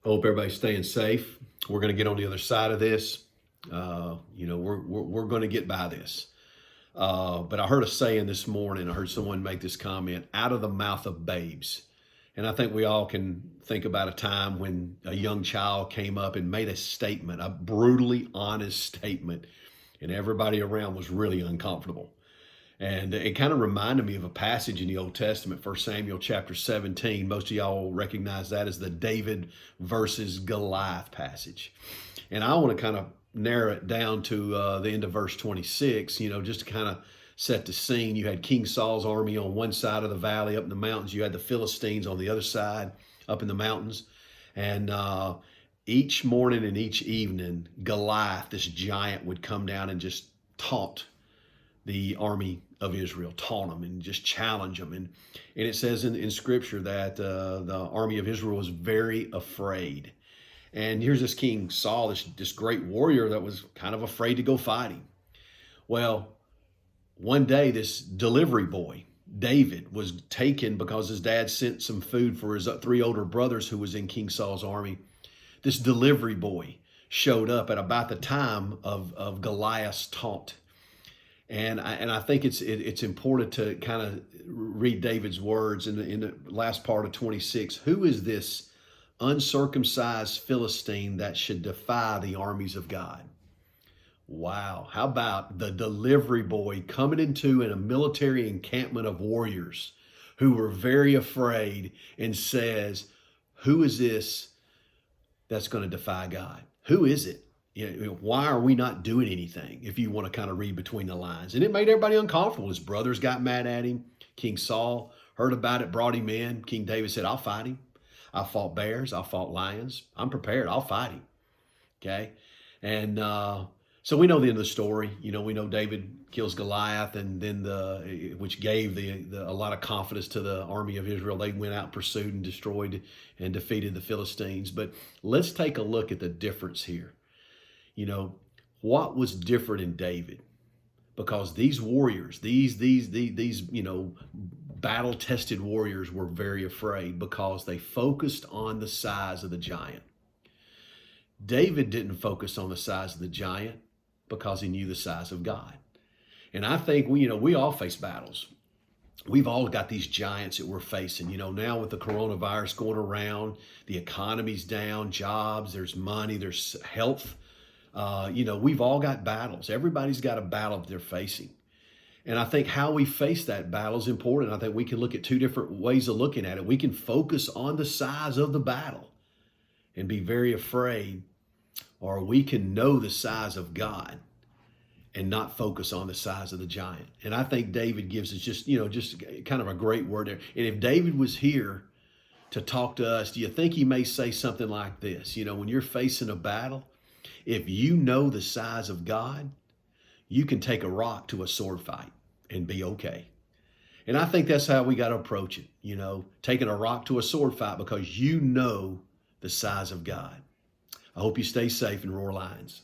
Hope everybody's staying safe. We're going to get on the other side of this. We're going to get by this. But I heard a saying this morning. I heard someone make this comment: "Out of the mouth of babes." And I think we all can think about a time when a young child came up and made a statement, a brutally honest statement, and everybody around was really uncomfortable. And it kind of reminded me of a passage in the Old Testament, 1 Samuel chapter 17. Most of y'all recognize that as the David versus Goliath passage. And I want to kind of narrow it down to the end of verse 26, just to kind of set the scene. You had King Saul's army on one side of the valley up in the mountains. You had the Philistines on the other side up in the mountains. And each morning and each evening, Goliath, this giant, would come down and just taunt the army of Israel, taunt them and just challenge them. And it says in Scripture that the army of Israel was very afraid. And here's this King Saul, this great warrior that was kind of afraid to go fighting. Well, one day this delivery boy, David, was taken because his dad sent some food for his three older brothers who was in King Saul's army. This delivery boy showed up at about the time of Goliath's taunt. And I think it's important to kind of read David's words in the last part of 26. Who is this uncircumcised Philistine that should defy the armies of God? Wow. How about the delivery boy coming into a military encampment of warriors who were very afraid and says, who is this that's going to defy God? Who is it? Why are we not doing anything? If you want to kind of read between the lines. And it made everybody uncomfortable. His brothers got mad at him. King Saul heard about it, brought him in. King David said, I'll fight him. I fought bears. I fought lions. I'm prepared. I'll fight him. Okay. And so we know the end of the story. We know David kills Goliath, and then which gave a lot of confidence to the army of Israel. They went out, pursued, and destroyed and defeated the Philistines. But let's take a look at the difference here. What was different in David? Because these warriors, these battle-tested warriors were very afraid because they focused on the size of the giant. David didn't focus on the size of the giant because he knew the size of God. And I think we all face battles. We've all got these giants that we're facing. Now with the coronavirus going around, the economy's down, jobs, there's money, there's health. We've all got battles. Everybody's got a battle that they're facing. And I think how we face that battle is important. I think we can look at two different ways of looking at it. We can focus on the size of the battle and be very afraid, or we can know the size of God and not focus on the size of the giant. And I think David gives us just kind of a great word there. And if David was here to talk to us, do you think he may say something like this? When you're facing a battle, if you know the size of God, you can take a rock to a sword fight and be okay. And I think that's how we got to approach it, taking a rock to a sword fight because you know the size of God. I hope you stay safe and roar lions.